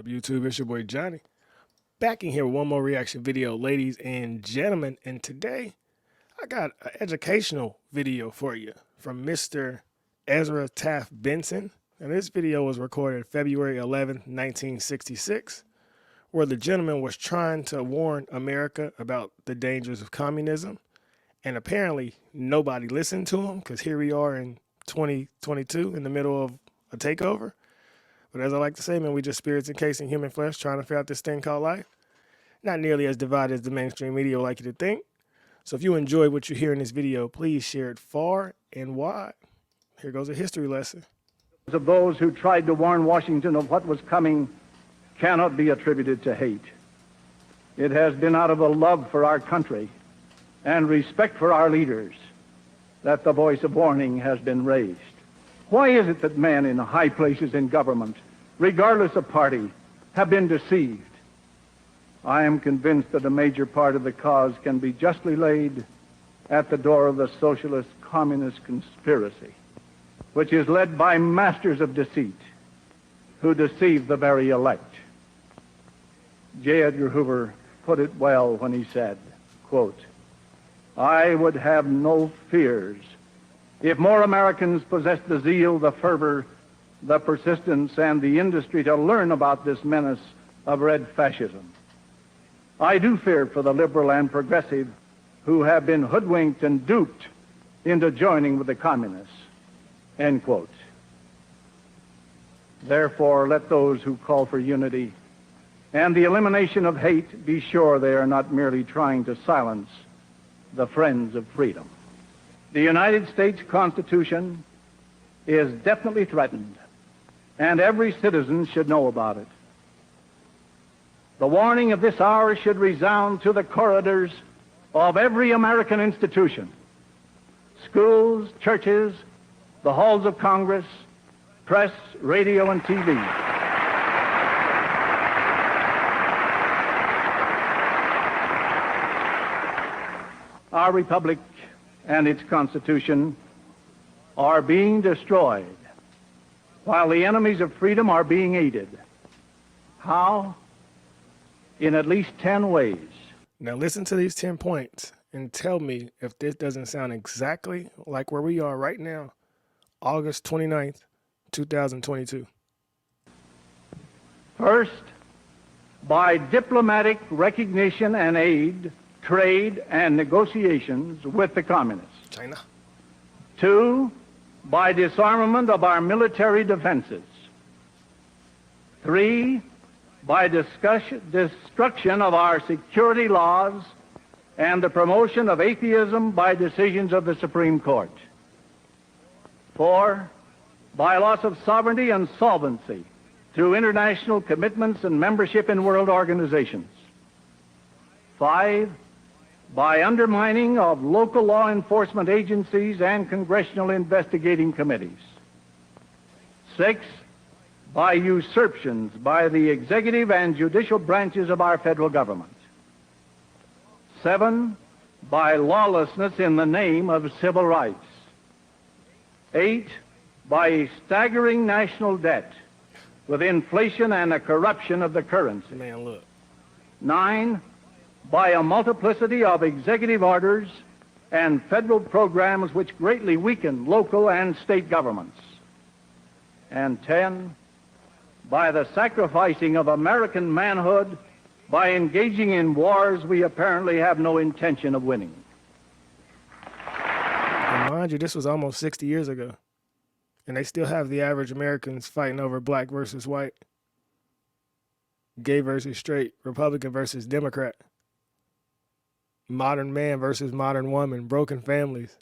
YouTube? It's your boy Johnny. Back in here with one more reaction video, ladies and gentlemen. And today, I got an educational video for you from Mr. Ezra Taft Benson. And this video was recorded February 11th, 1966, where the gentleman was trying to warn America about the dangers of communism. And apparently, nobody listened to him, because here we are in 2022 in the middle of a takeover. But as I like to say, man, we just spirits encased in human flesh trying to figure out this thing called life. Not nearly as divided as the mainstream media would like you to think. So if you enjoy what you hear in this video, please share it far and wide. Here goes a history lesson. Of those who tried to warn Washington of what was coming cannot be attributed to hate. It has been out of a love for our country and respect for our leaders that the voice of warning has been raised. Why is it that men in high places in government, regardless of party, have been deceived? I am convinced that a major part of the cause can be justly laid at the door of the socialist communist conspiracy, which is led by masters of deceit who deceive the very elect. J. Edgar Hoover put it well when he said, quote, "I would have no fears if more Americans possessed the zeal, the fervor, the persistence, and the industry to learn about this menace of red fascism. I do fear for the liberal and progressive who have been hoodwinked and duped into joining with the communists." End quote. Therefore, let those who call for unity and the elimination of hate be sure they are not merely trying to silence the friends of freedom. The United States Constitution is definitely threatened, and every citizen should know about it. The warning of this hour should resound to the corridors of every American institution, schools, churches, the halls of Congress, press, radio, and TV. Our republic and its Constitution are being destroyed, while the enemies of freedom are being aided. How? In at least 10 ways. Now listen to these 10 points and tell me if this doesn't sound exactly like where we are right now, August 29th, 2022. First, by diplomatic recognition and aid, trade, and negotiations with the communists. China. 2, by disarmament of our military defenses. 3, by destruction of our security laws and the promotion of atheism by decisions of the Supreme Court. 4, by loss of sovereignty and solvency through international commitments and membership in world organizations. 5, by undermining of local law enforcement agencies and congressional investigating committees. 6, by usurpations by the executive and judicial branches of our federal government. 7, by lawlessness in the name of civil rights. 8, by a staggering national debt with inflation and a corruption of the currency. Man, look. 9, by a multiplicity of executive orders and federal programs which greatly weaken local and state governments. And 10, by the sacrificing of American manhood by engaging in wars we apparently have no intention of winning. And mind you, this was almost 60 years ago. And they still have the average Americans fighting over black versus white, gay versus straight, Republican versus Democrat, modern man versus modern woman, broken families,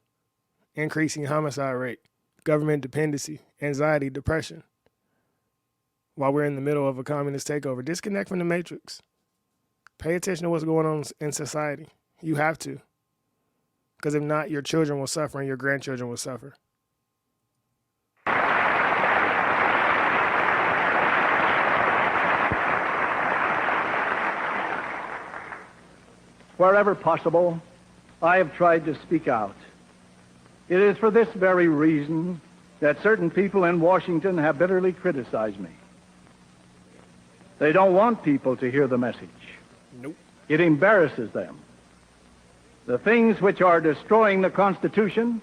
increasing homicide rate, government dependency, anxiety, depression. While we're in the middle of a communist takeover, disconnect from the matrix. Pay attention to what's going on in society. You have to. Because if not, your children will suffer and your grandchildren will suffer. Wherever possible, I have tried to speak out. It is for this very reason that certain people in Washington have bitterly criticized me. They don't want people to hear the message. Nope. It embarrasses them. The things which are destroying the Constitution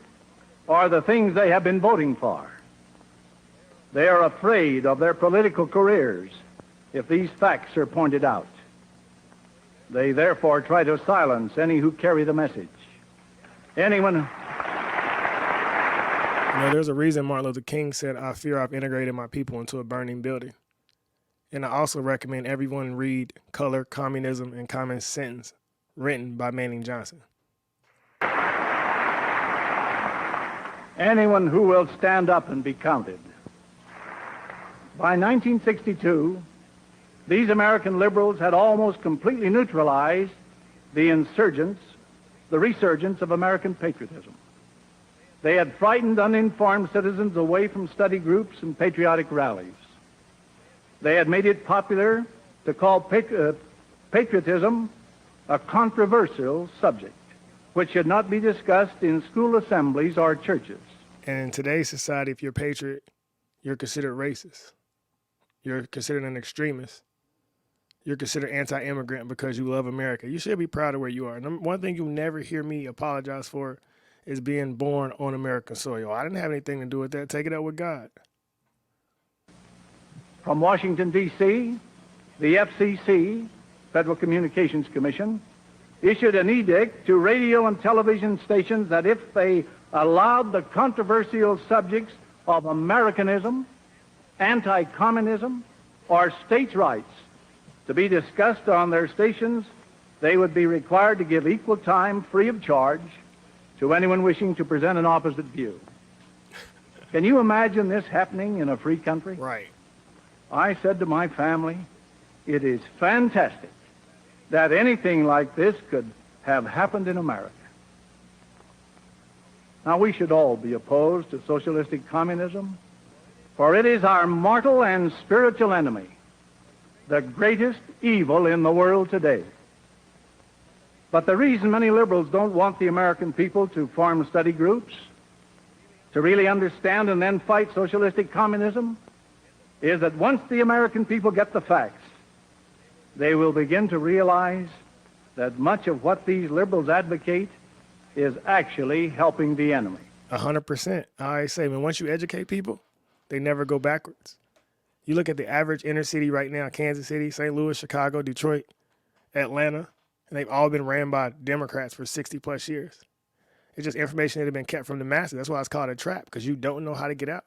are the things they have been voting for. They are afraid of their political careers if these facts are pointed out. They therefore try to silence any who carry the message. Anyone... You know, there's a reason Martin Luther King said, "I fear I've integrated my people into a burning building." And I also recommend everyone read Color, Communism, and Common Sense, written by Manning Johnson. Anyone who will stand up and be counted. By 1962, these American liberals had almost completely neutralized the resurgence of American patriotism. They had frightened uninformed citizens away from study groups and patriotic rallies. They had made it popular to call patriotism a controversial subject, which should not be discussed in school assemblies or churches. And in today's society, if you're a patriot, you're considered racist. You're considered an extremist. You're considered anti-immigrant because you love America. You should be proud of where you are. And one thing you'll never hear me apologize for is being born on American soil. I didn't have anything to do with that. Take it up with God. From Washington, D.C., the FCC, Federal Communications Commission, issued an edict to radio and television stations that if they allowed the controversial subjects of Americanism, anti-communism, or states' rights to be discussed on their stations, they would be required to give equal time free of charge to anyone wishing to present an opposite view. Can you imagine this happening in a free country? Right. I said to my family, it is fantastic that anything like this could have happened in America. Now, we should all be opposed to socialistic communism, for it is our mortal and spiritual enemy, the greatest evil in the world today. But the reason many liberals don't want the American people to form study groups, to really understand and then fight socialistic communism, is that once the American people get the facts, they will begin to realize that much of what these liberals advocate is actually helping the enemy. 100%. I always say, man, once you educate people, they never go backwards. You look at the average inner city right now, Kansas City, St. Louis, Chicago, Detroit, Atlanta, and they've all been ran by Democrats for 60 plus years. It's just information that had been kept from the masses. That's why it's called a trap, because you don't know how to get out.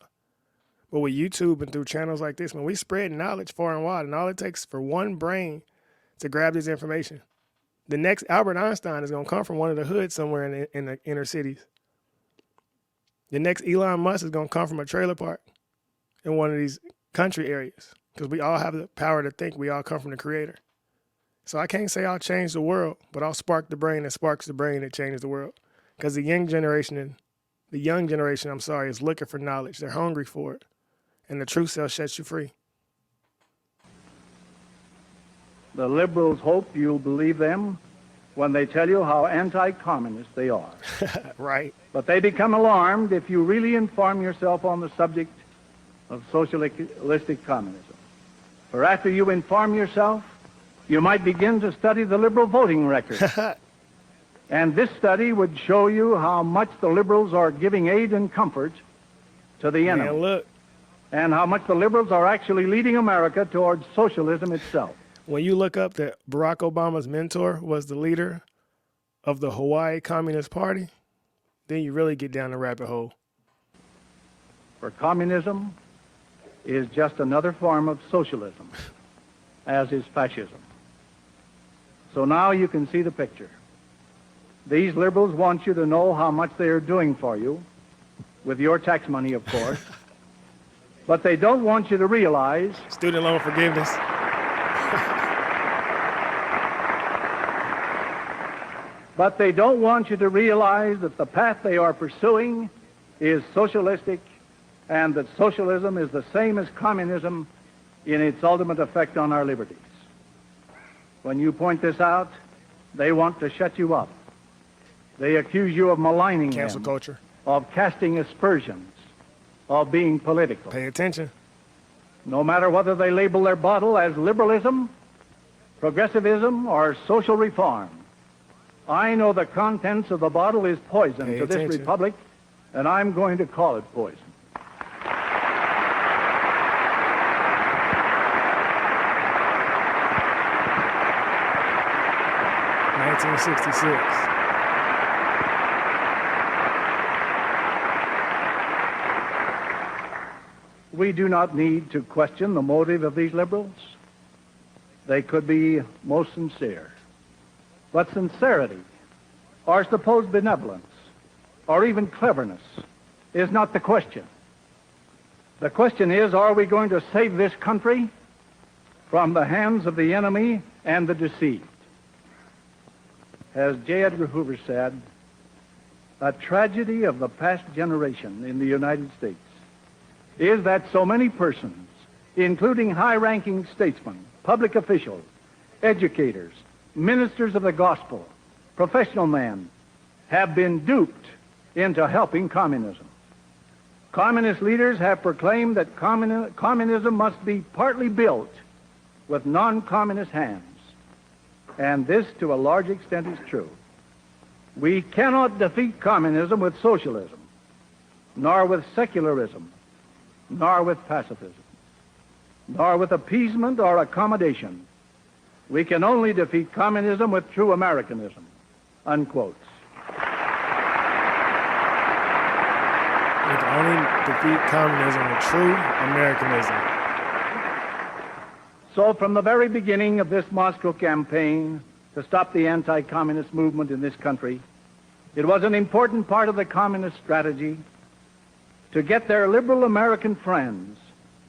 But with YouTube and through channels like this, man, we spread knowledge far and wide, and all it takes for one brain to grab this information. The next Albert Einstein is going to come from one of the hoods somewhere in the inner cities. The next Elon Musk is going to come from a trailer park in one of these country areas, because we all have the power to think. We all come from the Creator. So I can't say I'll change the world, but I'll spark the brain that sparks the brain that changes the world. Because the young generation, is looking for knowledge. They're hungry for it. And the truth shall set you free. The liberals hope you'll believe them when they tell you how anti-communist they are. Right. But they become alarmed if you really inform yourself on the subject of socialistic communism. For after you inform yourself, you might begin to study the liberal voting record. And this study would show you how much the liberals are giving aid and comfort to the enemy. Man, look. And how much the liberals are actually leading America towards socialism itself. When you look up that Barack Obama's mentor was the leader of the Hawaii Communist Party, then you really get down the rabbit hole. For communism is just another form of socialism, as is fascism. So now you can see the picture. These liberals want you to know how much they are doing for you, with your tax money, of course. But they don't want you to realize... Student loan forgiveness. But they don't want you to realize that the path they are pursuing is socialistic, and that socialism is the same as communism in its ultimate effect on our liberties. When you point this out, they want to shut you up. They accuse you of maligning Cancel them, culture. of casting aspersions, of being political. Pay attention. no matter whether they label their bottle as liberalism, progressivism, or social reform. I know the contents of the bottle is poison Pay to this attention. republic, and I'm going to call it poison. (1966). We do not need to question the motive of these liberals. They could be most sincere. But sincerity, or supposed benevolence, or even cleverness, is not the question. The question is, are we going to save this country from the hands of the enemy and the deceived? As J. Edgar Hoover said, a tragedy of the past generation in the United States is that so many persons, including high-ranking statesmen, public officials, educators, ministers of the gospel, professional men, have been duped into helping communism. Communist leaders have proclaimed that communism must be partly built with non-communist hands, and this, to a large extent, is true. We cannot defeat communism with socialism, nor with secularism, nor with pacifism, nor with appeasement or accommodation. We can only defeat communism with true Americanism, unquote. We can only defeat communism with true Americanism. So from the very beginning of this Moscow campaign to stop the anti-communist movement in this country, it was an important part of the communist strategy to get their liberal American friends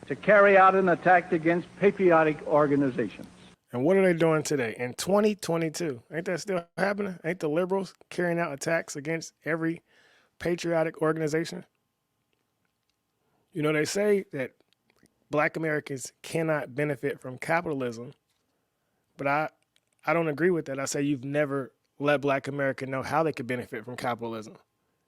to carry out an attack against patriotic organizations. And what are they doing today in 2022? Ain't that still happening? Ain't the liberals carrying out attacks against every patriotic organization? You know, they say that Black Americans cannot benefit from capitalism, but I don't agree with that. I say you've never let Black America know how they could benefit from capitalism.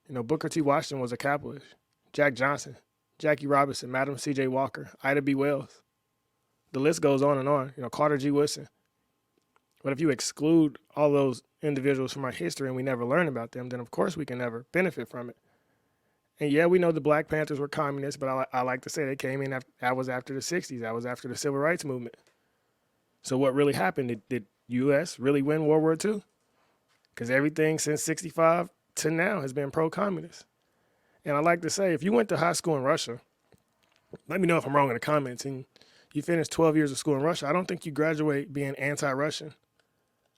You know, Booker T. Washington was a capitalist. Jack Johnson, Jackie Robinson, Madam C.J. Walker, Ida B. Wells. The list goes on and on. You know, Carter G. Woodson. But if you exclude all those individuals from our history and we never learn about them, then of course we can never benefit from it. And yeah, we know the Black Panthers were communists, but I like to say they came in that was after the 60s. That was after the Civil Rights Movement. So what really happened? Did U.S. really win World War II? Because everything since 65 to now has been pro-communist. And I like to say, if you went to high school in Russia, let me know if I'm wrong in the comments, and you finish 12 years of school in Russia, I don't think you graduate being anti-Russian.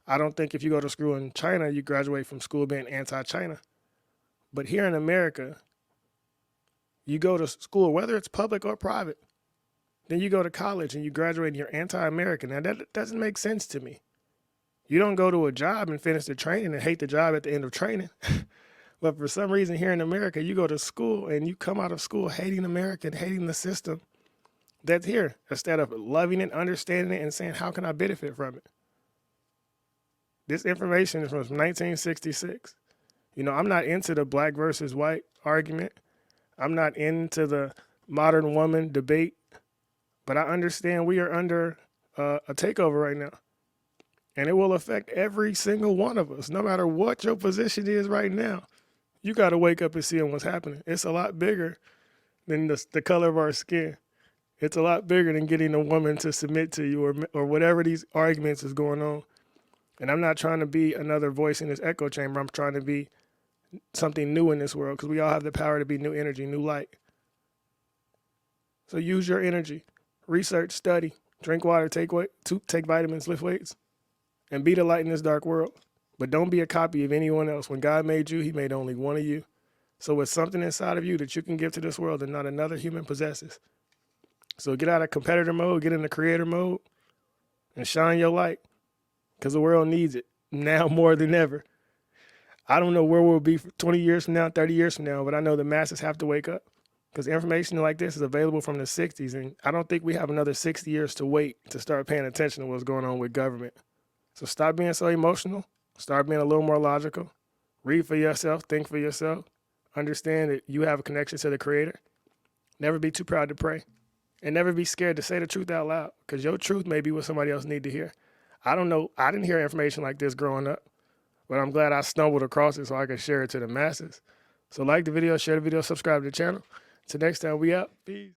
I don't think if you go to school in China, you graduate from school being anti-China. But here in America, you go to school, whether it's public or private, then you go to college and you graduate and you're anti-American. Now, that doesn't make sense to me. You don't go to a job and finish the training and hate the job at the end of training. But for some reason here in America, you go to school and you come out of school hating America and hating the system that's here, instead of loving it, understanding it, and saying, how can I benefit from it? This information is from 1966. You know, I'm not into the black versus white argument. I'm not into the modern woman debate, but I understand we are under a takeover right now. And it will affect every single one of us, no matter what your position is right now. You got to wake up and see what's happening. It's a lot bigger than the color of our skin. It's a lot bigger than getting a woman to submit to you or whatever these arguments is going on. And I'm not trying to be another voice in this echo chamber. I'm trying to be something new in this world, because we all have the power to be new energy, new light. So use your energy. Research, study, drink water, take vitamins, lift weights, and be the light in this dark world. But don't be a copy of anyone else. When God made you, he made only one of you. So it's something inside of you that you can give to this world that not another human possesses. So get out of competitor mode, get into creator mode, and shine your light, because the world needs it now more than ever. I don't know where we'll be 20 years from now, 30 years from now, but I know the masses have to wake up, because information like this is available from the 60s, and I don't think we have another 60 years to wait to start paying attention to what's going on with government. So stop being so emotional. Start being a little more logical. Read for yourself. Think for yourself. Understand that you have a connection to the Creator. Never be too proud to pray. And never be scared to say the truth out loud, because your truth may be what somebody else need to hear. I don't know. I didn't hear information like this growing up, but I'm glad I stumbled across it so I can share it to the masses. So like the video, share the video, subscribe to the channel. Till next time, we out. Peace.